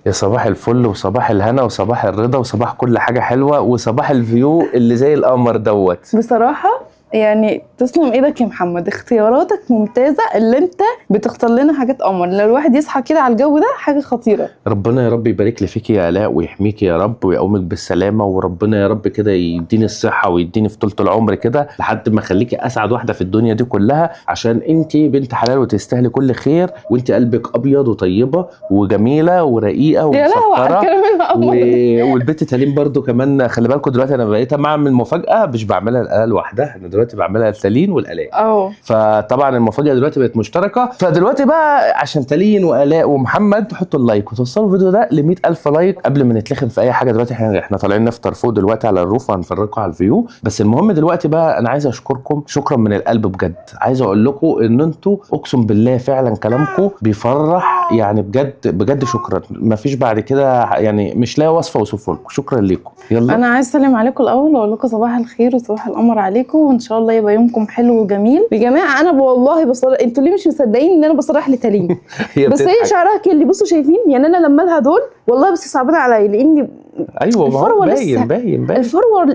يا صباح الفل وصباح الهنا وصباح الرضا وصباح كل حاجة حلوة وصباح الفيو اللي زي القمر دوت. بصراحة يعني تسلم ايدك يا محمد، اختياراتك ممتازة، اللي انت بتختار لنا حاجات قمر. لو الواحد يصحى كده على الجو ده حاجة خطيرة. ربنا يا رب يبارك لي فيك يا آلاء ويحميك يا رب ويقومك بالسلامة، وربنا يا رب كده يديني الصحة ويديني في طولة العمر كده لحد ما اخليكي اسعد واحدة في الدنيا دي كلها، عشان انت بنت حلال وتستاهلي كل خير، وانت قلبك ابيض وطيبة وجميلة ورقيقة يا لهوي على ومسكرة الكلام القمر. والبت تالين برضو كمان. خلي بالكم دلوقتي انا بقيت اعمل مفاجأة، مش بعملها لآلاء لوحدها، انا دلوقتي بعملها لتالين والآلاء. فطبعا المفاجأة دلوقتي بقت مشتركة، فدلوقتي بقى عشان تالين وآلاء ومحمد تحطوا اللايك وتوصلوا الفيديو ده ل 100,000 لايك قبل ما نتلخم في اي حاجة. دلوقتي احنا طالعين نفطر فوق دلوقتي على الروف وهنفرجكم على الفيو. بس المهم دلوقتي بقى انا عايز اشكركم شكرا من القلب بجد. عايز اقول لكم ان انتوا اقسم بالله فعلا كلامكم بيفرح يعني بجد بجد. شكرا، مفيش بعد كده يعني مش لاقي وصفة اوصفه لكم. شكرا لكم. يلا انا عايز اسلم عليكم الاول واقول لكم صباح الخير وصباح القمر عليكم، وان شاء الله يبقى يومكم حلو وجميل. يا جماعه انا والله بصراحه انتوا ليه مش مصدقين ان انا بصراحه لتالين؟ بس هي شعرها كيرلي، بصوا شايفين يعني انا لما لها دول والله بس صعبان عليا لاني ايوه الفروه لسه باين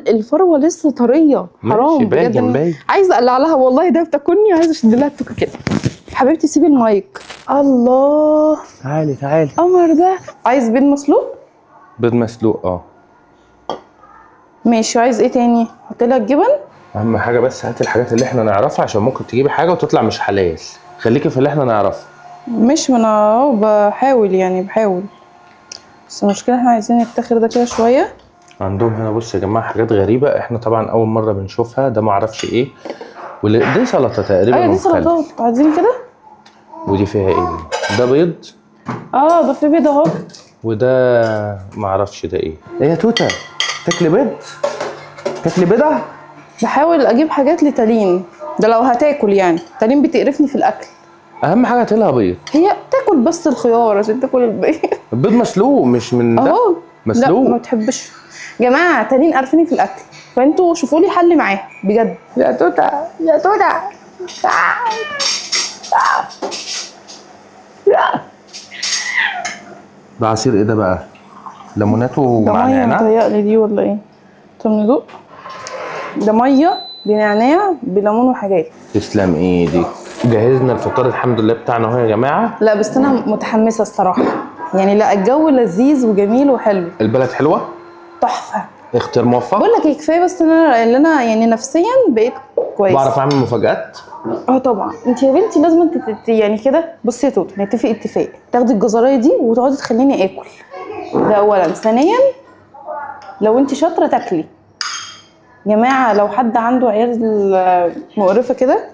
الفروه لسه طريه. حرام بجد. عايزه اقلع لها والله، ده بتاكلني وعايزه اشد لها التوكه كده. حبيبتي سيبي المايك. الله تعالي قمر ده. عايز بيض مسلوق؟ بيض مسلوق ماشي. عايز ايه تاني؟ احط لك جبن؟ اهم حاجه بس هاتي الحاجات اللي احنا نعرفها، عشان ممكن تجيبي حاجه وتطلع مش حلال. خليكي في اللي احنا نعرفه. مش، ما انا اهو بحاول بس المشكله احنا عايزين نفتخر ده كده شويه. عندهم هنا بص يا جماعه حاجات غريبه، احنا طبعا اول مره بنشوفها. ده ما اعرفش ايه، دي سلطه تقريبا. ايوه دي سلطات. عايزين كده. ودي فيها ايه؟ ده بيض. ده في بيض اهو. وده ما اعرفش ده ايه يا توته. تاكلي بيض؟ تاكلي بيضه؟ بحاول اجيب حاجات لتالين، ده لو هتاكل يعني. تالين بتقرفني في الاكل. اهم حاجه تلها بيض. هي تاكل بس الخيار عشان تاكل البيض. البيض مسلوق مش من ده اهو مسلوق. لا ما تحبش يا جماعه. تالين قرفني في الاكل، فانتوا شوفوا لي حل معاها بجد. يا توته يا توته. ده عصير ايه ده بقى؟ ليمونات ومع نعناع؟ ده ميه متهيألي دي ولا ايه؟ طب ندوق. ده ميه بنعناع بليمون وحاجات. تسلم ايدك. جهزنا الفطار الحمد لله بتاعنا اهو يا جماعه. لا بس انا متحمسه الصراحه يعني. لا الجو لذيذ وجميل وحلو. البلد حلوه تحفه. اختيار موفق. بقول لك ايه، كفايه بس انا يعني نفسيا بقيت كويس. بعرف اعمل مفاجآت. طبعا. انت يا بنتي لازم يعني كده. بصي يا توت، نتفق اتفاق، تاخدي الجزرايه دي وتقعدي تخليني اكل. ده اولا. ثانيا لو انت شاطره تاكلي. يا جماعه لو حد عنده عيال مقرفه كده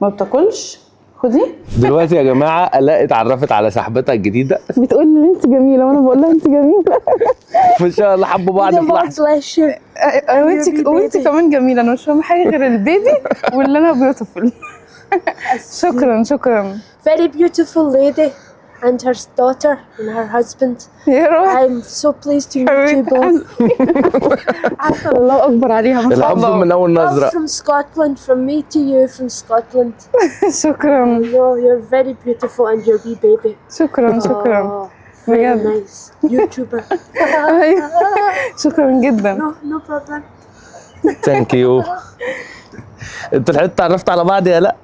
ما بتاكلش، خدي. دلوقتي يا جماعه الاء اتعرفت على صاحبتها الجديده. بتقول لي انت جميله وانا بقول لها انت جميله. ما شاء الله حبوا بعض في لحظه. وانت كمان جميله. انا مش فاهمه حاجه غير البيبي واللي انا بيوتيفول. شكرا. Very beautiful lady and her daughter and her husband. I'm so pleased to meet you both. الله اكبر عليها ما شاء الله. من اول نظره. From Scotland, from me to you, from Scotland. شكرا. You're very beautiful and your wee baby. شكرا. Very nice. YouTuber. شكرا جدا. No problem. ثانك يو. انتوا الحين اتعرفتوا على بعض يا لا؟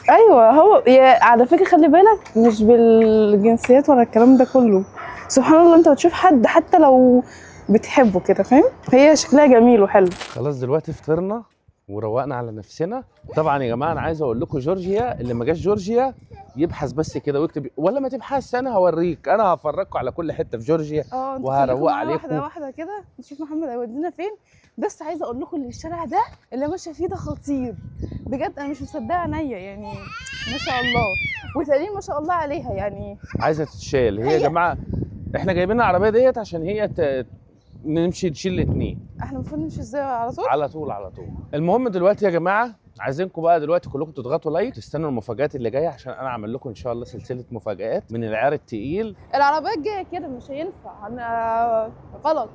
ايوه هو على فكره خلي بالك مش بالجنسيات ولا الكلام ده كله. سبحان الله انت بتشوف حد حتى لو بتحبه كده فاهم. هي شكلها جميل وحلو. خلاص دلوقتي فطرنا وروقنا على نفسنا. طبعا يا جماعه انا عايز اقول لكم جورجيا اللي ما جاش جورجيا يبحث بس كده ويكتب، ولا ما تبحثش انا هوريك. انا هفرجكم على كل حته في جورجيا وهروق عليكم واحده كده نشوف محمد هيودينا فين. بس عايزه اقول لكم ان الشارع ده اللي ماشيه فيه ده خطير بجد. انا مش مصدقه عينيا يعني. ما شاء الله. وتقريبا ما شاء الله عليها يعني عايزه تتشال. هي يا جماعه احنا جايبين العربيه ديت عشان هي نمشي نشيل الاثنين. احنا المفروض نمشي ازاي؟ على طول على طول. المهم دلوقتي يا جماعه عايزينكم بقى دلوقتي كلكم تضغطوا لايك، تستنوا المفاجآت اللي جايه، عشان انا عامل لكم ان شاء الله سلسله مفاجآت من العيار التقيل. العربيات جايه كده مش هينفع. انا غلط.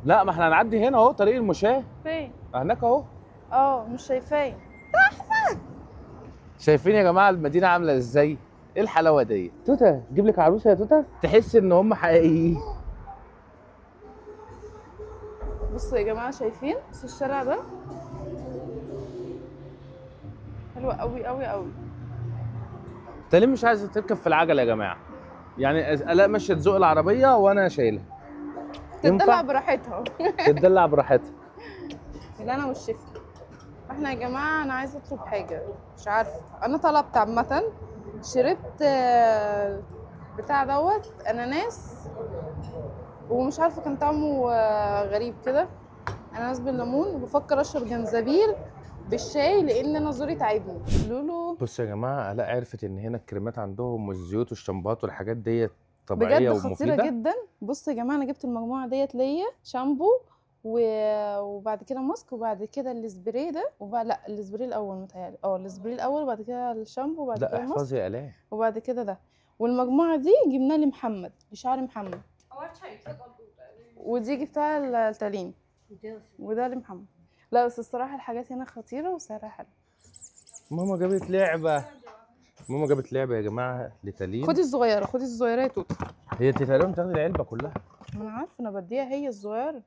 لا ما احنا هنعدي هنا اهو طريق المشاة. فين؟ هناك اهو. مش شايفاه. شايفين يا جماعه المدينه عامله ازاي؟ ايه الحلاوه دي؟ توته جيب لك عروسه يا توته، تحس ان هم حقيقيين. بصوا يا جماعه شايفين؟ بصوا الشارع ده حلو قوي قوي قوي. انت ليه مش عايزه تركب في العجله يا جماعه؟ يعني الاء ماشيه تزوق العربيه وانا شايلها. تدلع براحتها. تدلع براحتها. اللي انا والشيف. احنا يا جماعه انا عايزه اطلب حاجه مش عارفه، انا طلبت عامه شربت بتاع دوت اناناس ومش عارفه كان طعمه غريب كده، اناناس بالليمون، وبفكر اشرب جنزبيل بالشاي لان انا زوري تعبني. لولو بصوا يا جماعه الاء عرفت ان هنا الكريمات عندهم والزيوت والشامبوهات والحاجات ديت طبيعيه بجد ومفيده خطيره جدا. بصوا يا جماعه انا جبت المجموعه ديت ليا شامبو وبعد كده ماسك وبعد كده السبراي ده لا السبراي الاول متهيألي السبراي الاول وبعد كده الشامبو وبعد كده الماسك. احفظي يا الاء. وبعد كده ده، والمجموعه دي جبناها لمحمد لشعر محمد، ودي جبتها لتالين وده لمحمد. لا بس الصراحه الحاجات هنا خطيره وسعرها حلو. ماما جابت لعبه، ماما جابت لعبه يا جماعه لتالين. خدي الصغيره، خدي الصغيره يا توت. هي انت تقريبا بتاخدي العلبه كلها. ما انا عارفه انا بديها هي الصغيره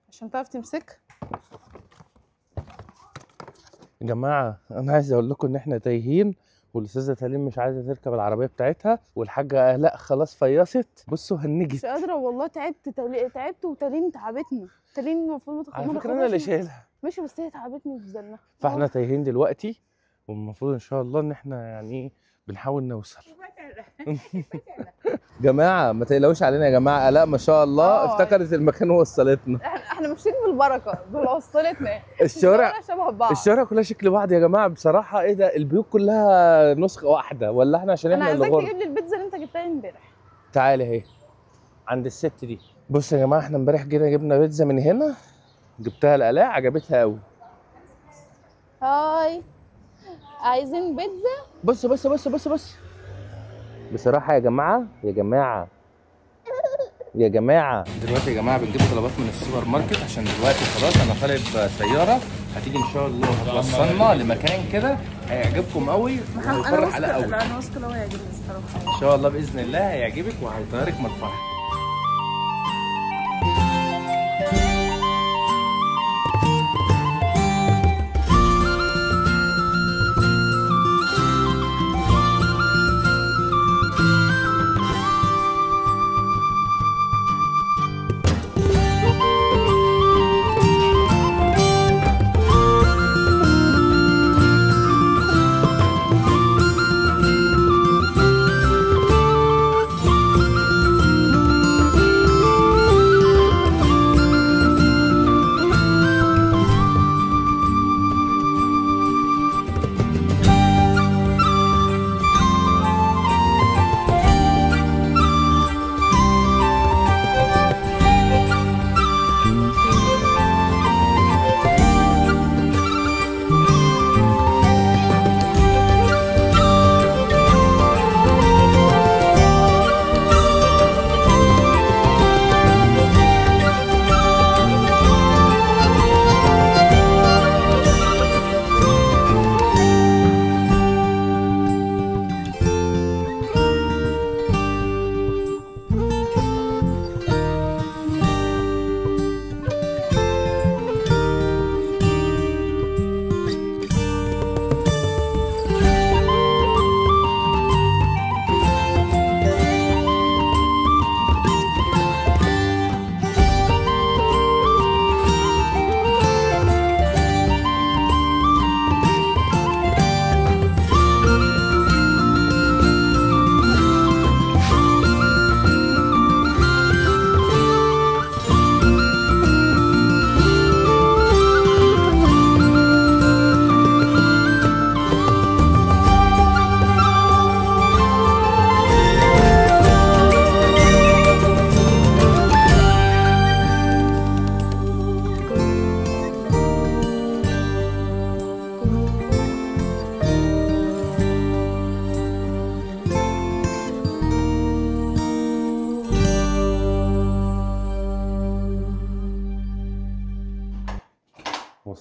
عشان تعرف تمسكها. يا جماعه انا عايز اقول لكم ان احنا تايهين والاستاذه تالين مش عايزه تركب العربيه بتاعتها والحاجه الاء خلاص فيصت. بصوا هنجت مش قادره والله، تعبت وتالين تعبتنا. تالين المفروض ما تاخدش. على فكره انا اللي شايلها. ماشي بس هي تعبتني في زلنا. فاحنا تايهين دلوقتي والمفروض ان شاء الله ان احنا يعني بنحاول نوصل. جماعه ما تقلقوش علينا يا جماعه، الاء ما شاء الله افتكرت المكان ووصلتنا. احنا ماشيين بالبركه دول وصلتنا. الشوارع شبه بعض، الشوارع كلها شكل بعض يا جماعه بصراحه. ايه ده البيوت كلها نسخه واحده ولا احنا عشان احنا اللي غرب؟ انا غرب. عايزاك تجيب لي البيتزا اللي انت جبتها امبارح. تعالي اهي عند الست دي. بص يا جماعه احنا امبارح كده جبنا بيتزا من هنا، جبتها لالاء عجبتها قوي. هاي عايزين بيتزا. بص بص بص بص بص بصراحه يا جماعه دلوقتي يا جماعه بنجيب طلبات من السوبر ماركت عشان دلوقتي خلاص انا طالب سياره هتيجي ان شاء الله هتوصلنا لمكان كده هيعجبكم قوي وهيفرح على قوي. انا واثقه ان هو هيعجبني الصراحه ان شاء الله باذن الله هيعجبك وهيطيرك من الفرح.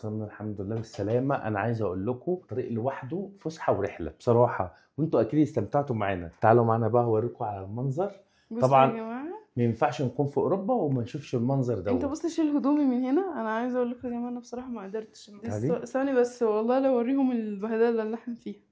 وصلنا الحمد لله بالسلامه. انا عايز اقول لكم طريق لوحده فسحه ورحله بصراحه، وانتوا اكيد استمتعتوا معانا. تعالوا معانا بقى اوريكم على المنظر. طبعا يا جماعه ما ينفعش نكون في اوروبا وما نشوفش المنظر ده. انت بص شيل هدومي من هنا. انا عايزه اقول لكم يا جماعه انا بصراحه ما قدرتش. ثواني بس والله لو اوريهم البهدله اللي احنا فيها.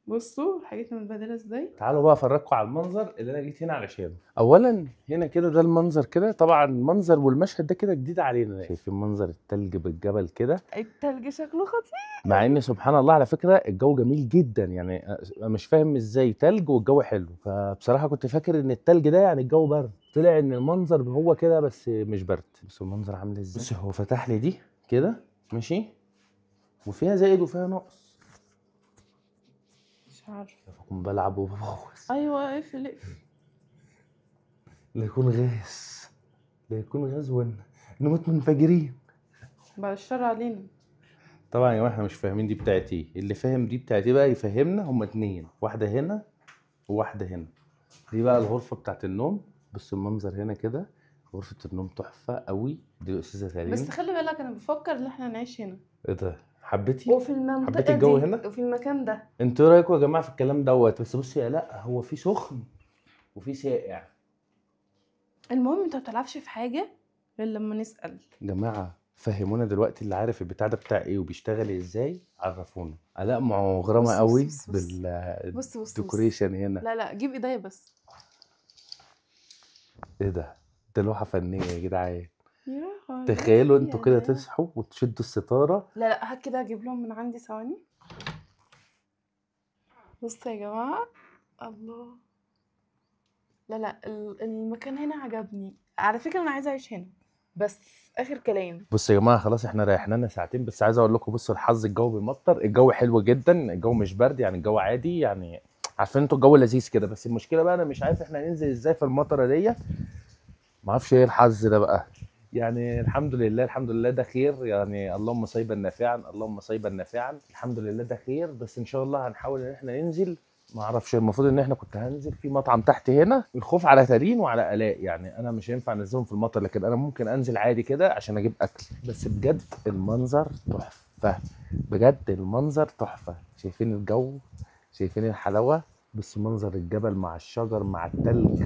بصوا الحاجات متبهدله ازاي. تعالوا بقى افرجكم على المنظر اللي انا جيت هنا علشانه. اولا هنا كده ده المنظر كده، طبعا المنظر والمشهد ده كده جديد علينا. شايفين منظر التلج بالجبل كده، التلج شكله خطير. مع ان سبحان الله على فكره الجو جميل جدا. يعني انا مش فاهم ازاي تلج والجو حلو. فبصراحه كنت فاكر ان التلج ده يعني الجو برد، طلع ان المنظر هو كده بس مش برد. بس المنظر عامل ازاي. بص هو فتح لي دي كده ماشي، وفيها زائد وفيها نقص. مش عارفه بكون بلعب وبغوص. ايوه اقفل لا يكون غاز، لا يكون غاز ونموت منفجرين بعد الشر علينا. طبعا يا جماعه احنا مش فاهمين دي بتاعت ايه. اللي فاهم دي بتاعت ايه بقى يفهمنا. هما اتنين، واحده هنا وواحده هنا. دي بقى الغرفه بتاعت النوم. بص المنظر هنا كده، غرفه النوم تحفه قوي. دي استاذه تالين. بس خلي بالك انا بفكر ان احنا نعيش هنا. ايه ده حبيتي؟ وفي المنطقه حبيتي الجو هنا وفي المكان ده. انتوا ايه رايكم يا جماعه في الكلام دوت؟ بس بصي لا هو في سخن وفي ساقع. المهم انت ما بتلعبش في حاجه غير لما نسال. جماعه فهمونا دلوقتي، اللي عارف البتاع ده بتاع ايه وبيشتغل ازاي عرفونا. الاء مغرمه قوي بالديكوريشن هنا. لا جيب ايديا بس. ايه ده لوحه فنيه يا جدعان. تخيلوا انتوا كده تصحوا وتشدوا الستاره. لا هات كده اجيب لهم من عندي ثواني. بصوا يا جماعه الله. لا المكان هنا عجبني على فكره. انا عايزه اعيش هنا بس اخر كلام. بصوا يا جماعه خلاص احنا ريحنا لنا ساعتين، بس عايز اقول لكم بصوا الحظ الجو بيمطر. الجو حلو جدا، الجو مش برد يعني الجو عادي. يعني عارفين انتوا الجو لذيذ كده. بس المشكله بقى انا مش عارف احنا هننزل ازاي في المطره دي. ما اعرفش ايه الحظ ده بقى. يعني الحمد لله ده خير. يعني اللهم صيبا نافعا، اللهم صيبا نافعا. الحمد لله ده خير. بس ان شاء الله هنحاول ان احنا ننزل. ما اعرفش المفروض ان احنا كنت هننزل في مطعم تحت هنا. الخوف على تالين وعلى الاء. يعني انا مش هينفع انزلهم في المطر، لكن انا ممكن انزل عادي كده عشان اجيب اكل. بس بجد المنظر تحفه، بجد المنظر تحفه. شايفين الجو، شايفين الحلاوه. بس منظر الجبل مع الشجر مع التلج.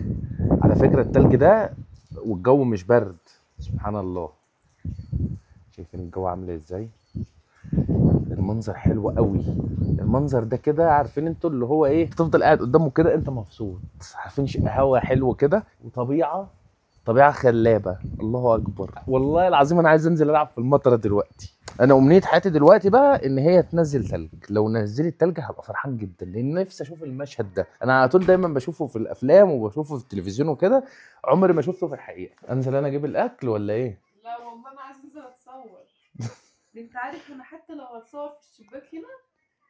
على فكره التلج ده والجو مش برد سبحان الله. شايفين الجو عامل ازاي. المنظر حلو قوي. المنظر ده كده عارفين انتوا اللي هو ايه، تفضل قاعد قدامه كده انت مبسوط. عارفين هوا حلو كده وطبيعه خلابه. الله اكبر والله العظيم. انا عايز انزل العب في المطره دلوقتي. انا امنيه حياتي دلوقتي بقى ان هي تنزل تلج. لو نزلت تلج هبقى فرحان جدا، لان نفسي اشوف المشهد ده. انا على طول دايما بشوفه في الافلام وبشوفه في التلفزيون وكده، عمري ما شفته في الحقيقه. انزل انا اجيب الاكل ولا ايه؟ لا والله انا عايز انزل اتصور. انت عارف انا حتى لو هتصور في الشباك هنا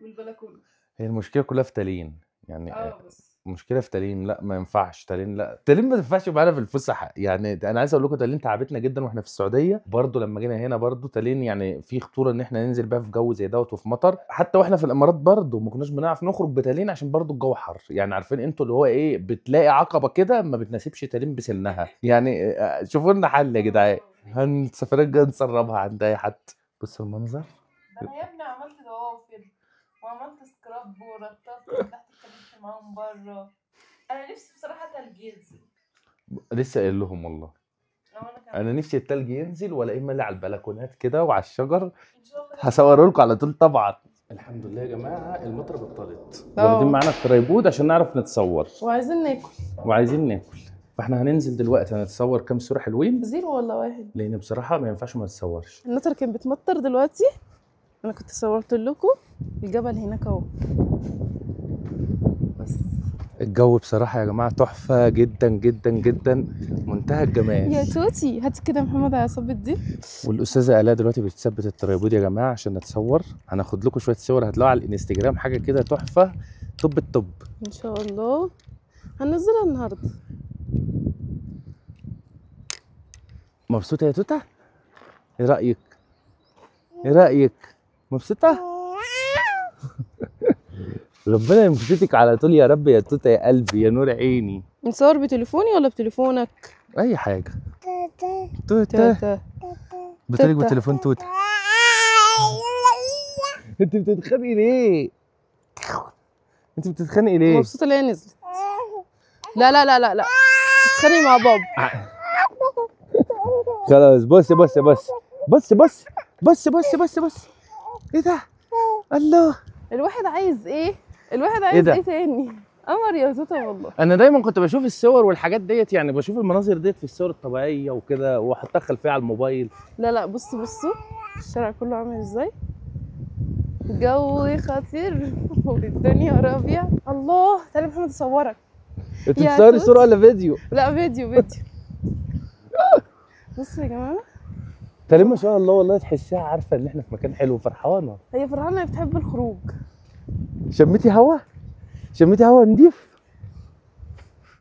والبلكونه. هي المشكله كلها في تالين يعني. بس مشكله في تالين. لا ما ينفعش تالين، لا تالين ما تنفعش معانا في الفسح. يعني انا عايز اقول لكم تالين تعبتنا جدا واحنا في السعوديه. برضو لما جينا هنا برضو تالين يعني في خطوره ان احنا ننزل بقى في جو زي دوت وفي مطر. حتى واحنا في الامارات برضو ما كناش بنعرف نخرج بتالين ععشان برضو الجو حر. يعني عارفين انتوا اللي هو ايه، بتلاقي عقبه كده ما بتناسبش تالين بسنها. يعني شوفوا لنا حل يا جدعان. السفرات الجايه نسربها عند اي حد. بصوا المنظر. انا يا ابني عملت ضوافر وعملت سكراب ورطبت تحت اتكلمت معاهم بره. انا نفسي بصراحه تلج ينزل. لسه قايل لهم والله انا نفسي التلج ينزل ولا اما اللي على البلكونات كده وعلى الشجر. ان شاء الله هصوره لكم على طول طبعا. الحمد لله يا جماعه المطره بطلت. واخدين معانا الترايبود عشان نعرف نتصور وعايزين ناكل. فاحنا هننزل دلوقتي هنتصور كام صوره حلوين. 0 ولا 1؟ لان بصراحه ما ينفعش ما نتصورش. المطر كان بتمطر دلوقتي. انا كنت صورت لكم الجبل هناك اهو. بس الجو بصراحه يا جماعه تحفه جدا جدا جدا، منتهى الجمال. يا توتي هاتي كده يا محمد على صبت دي. والاستاذه الاء دلوقتي بتثبت الترايبود يا جماعه عشان نتصور. هناخد لكم شويه صور هتلاقوها على الانستجرام حاجه كده تحفه. طب الطب ان شاء الله هننزلها النهارده. مبسوطه يا توته؟ ايه رايك مبسوطه؟ ربنا يمسكك على طول يا رب يا توته يا قلبي يا نور عيني. نصور بتليفوني ولا بتليفونك؟ اي حاجه. توته بتقولك بتليفون توته. انت بتتخانقي ليه؟ انت بتتخانقي ليه؟ مبسوطه اللي هي نزلت. لا لا لا لا لا بتتخانقي مع بابا. خلاص بص بص بص بص بص بص بص بص بص. ايه ده؟ الله، الواحد عايز ايه؟ الواحد عايز ايه تاني؟ قمر يا توته والله. انا دايما كنت بشوف الصور والحاجات ديت، يعني بشوف المناظر ديت في الصور الطبيعيه وكده واحطها خلفيه على الموبايل. لا لا بصوا بصوا الشارع كله عامل ازاي، جو خطير والدنيا ربيع. الله تعالى محمد اصورك. انت بتصوري صوره ولا فيديو؟ لا فيديو فيديو. بصوا يا جماعه تالي ما شاء الله والله، تحسيها عارفه ان احنا في مكان حلو وفرحانه. هي فرحانه، هي بتحب الخروج. شميتي هوا؟ شميتي هوا نضيف؟